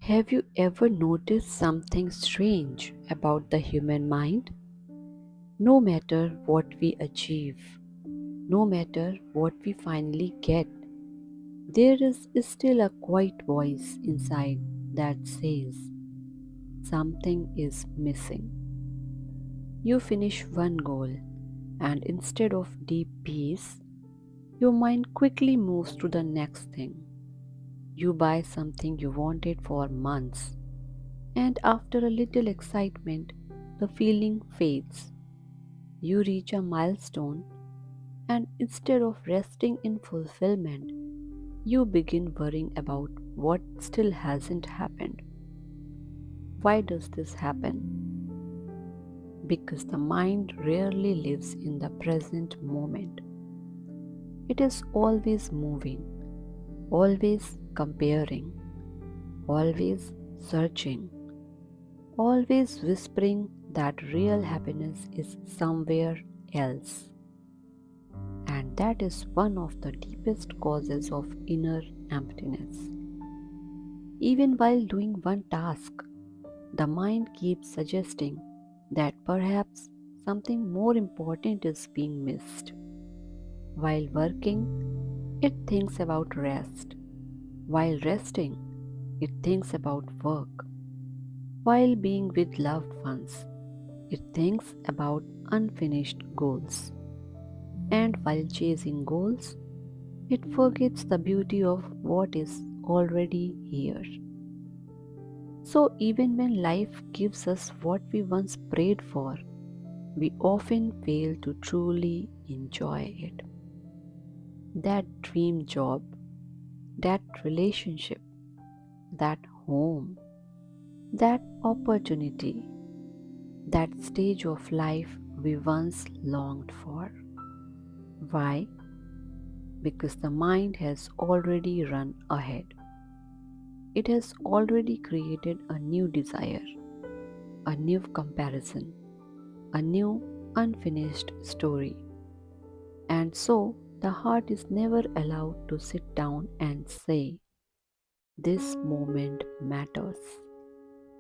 Have you ever noticed something strange about the human mind? No matter what we achieve, no matter what we finally get, there is still a quiet voice inside that says something is missing. You finish one goal, and instead of deep peace, your mind quickly moves to the next thing. You buy something you wanted for months, and after a little excitement, the feeling fades. You reach a milestone, and instead of resting in fulfillment, you begin worrying about what still hasn't happened. Why does this happen? Because the mind rarely lives in the present moment. It is always moving, always comparing, always searching, always whispering that real happiness is somewhere else. And that is one of the deepest causes of inner emptiness. Even while doing one task, the mind keeps suggesting that perhaps something more important is being missed. While working, it thinks about rest. While resting, it thinks about work. While being with loved ones, it thinks about unfinished goals. And while chasing goals, it forgets the beauty of what is already here. So, even when life gives us what we once prayed for, we often fail to truly enjoy it. That dream job, that relationship, that home, that opportunity, that stage of life we once longed for. Why? Because the mind has already run ahead. It has already created a new desire, a new comparison, a new unfinished story. And so the heart is never allowed to sit down and say, this moment matters.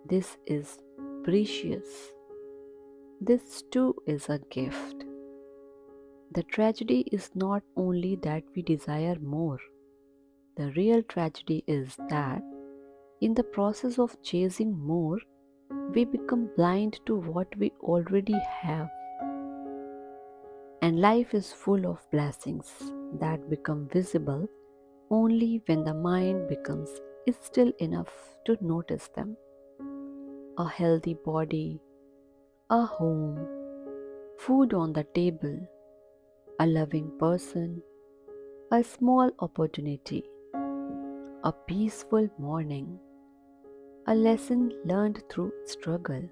This is precious. This too is a gift. The tragedy is not only that we desire more, the real tragedy is that in the process of chasing more, we become blind to what we already have. And life is full of blessings that become visible only when the mind becomes still enough to notice them. A healthy body, a home, food on the table, a loving person, a small opportunity, a peaceful morning, a lesson learned through struggle,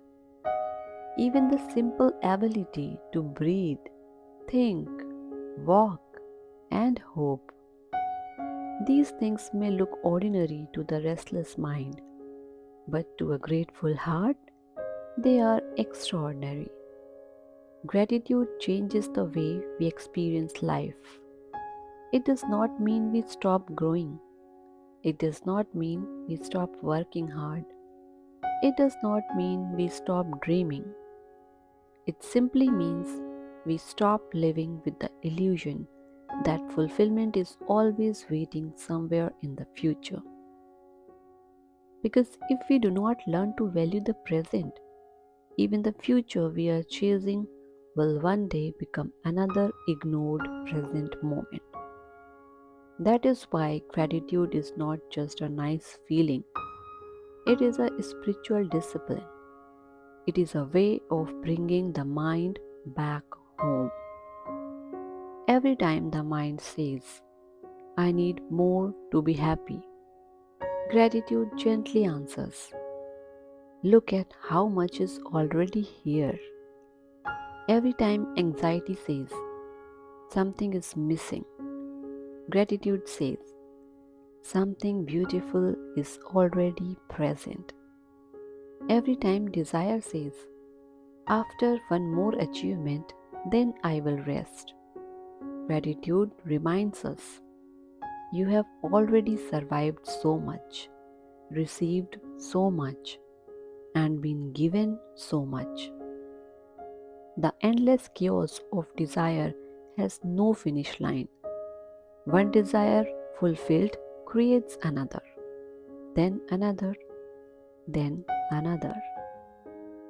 even the simple ability to breathe, think, walk, and hope. These things may look ordinary to the restless mind, but to a grateful heart, they are extraordinary. Gratitude changes the way we experience life. It does not mean we stop growing. It does not mean we stop working hard. It does not mean we stop dreaming. It simply means we stop living with the illusion that fulfillment is always waiting somewhere in the future. Because if we do not learn to value the present, even the future we are chasing will one day become another ignored present moment. That is why gratitude is not just a nice feeling, it is a spiritual discipline. It is a way of bringing the mind back home. Every time the mind says, I need more to be happy, gratitude gently answers, look at how much is already here. Every time anxiety says, something is missing, gratitude says, something beautiful is already present. Every time desire says, after one more achievement, then I will rest. Gratitude reminds us, you have already survived so much. received so much, and been given so much. The endless chaos of desire has no finish line. One desire fulfilled creates another, then another, then another.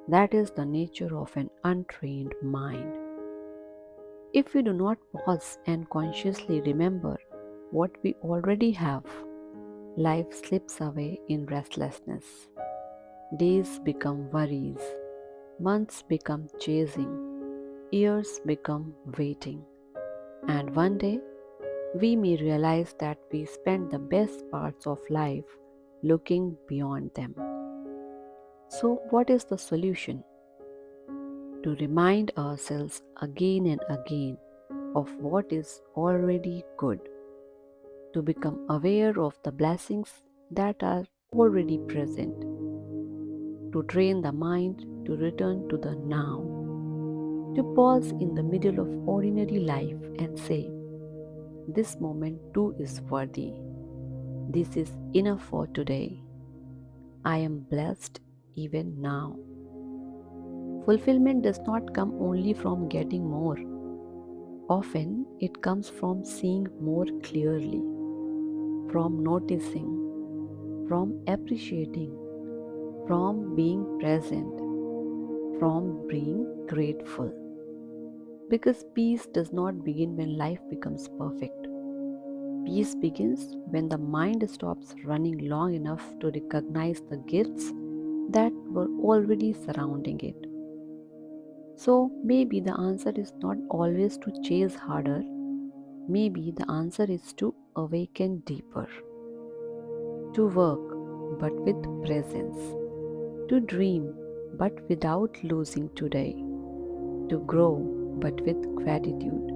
That is the nature of an untrained mind. If we do not pause and consciously remember what we already have, life slips away in restlessness. Days become worries, months become chasing, years become waiting, and one day we may realize that we spent the best parts of life looking beyond them. So, what is the solution? To remind ourselves again and again of what is already good, to become aware of the blessings that are already present, to train the mind to return to the now, to pause in the middle of ordinary life and say, this moment too is worthy. This is enough for today. I am blessed even now. Fulfillment does not come only from getting more. Often it comes from seeing more clearly, from noticing, from appreciating, from being present, from being grateful. Because peace does not begin when life becomes perfect. Peace begins when the mind stops running long enough to recognize the gifts that were already surrounding it. So maybe the answer is not always to chase harder, maybe the answer is to awaken deeper, to work but with presence, to dream but without losing today, to grow but with gratitude,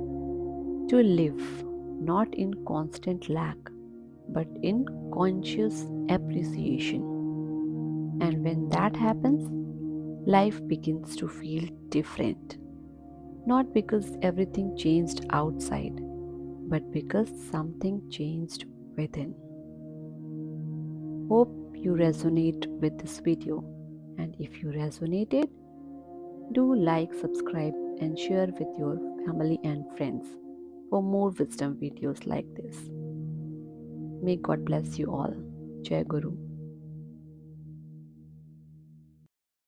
to live not in constant lack but in conscious appreciation. And when that happens, life begins to feel different. Not because everything changed outside, but because something changed within. Hope you resonate with this video. And if you resonated, do like, subscribe, and share with your family and friends for more wisdom videos like this. May God bless you all. Jai Guru.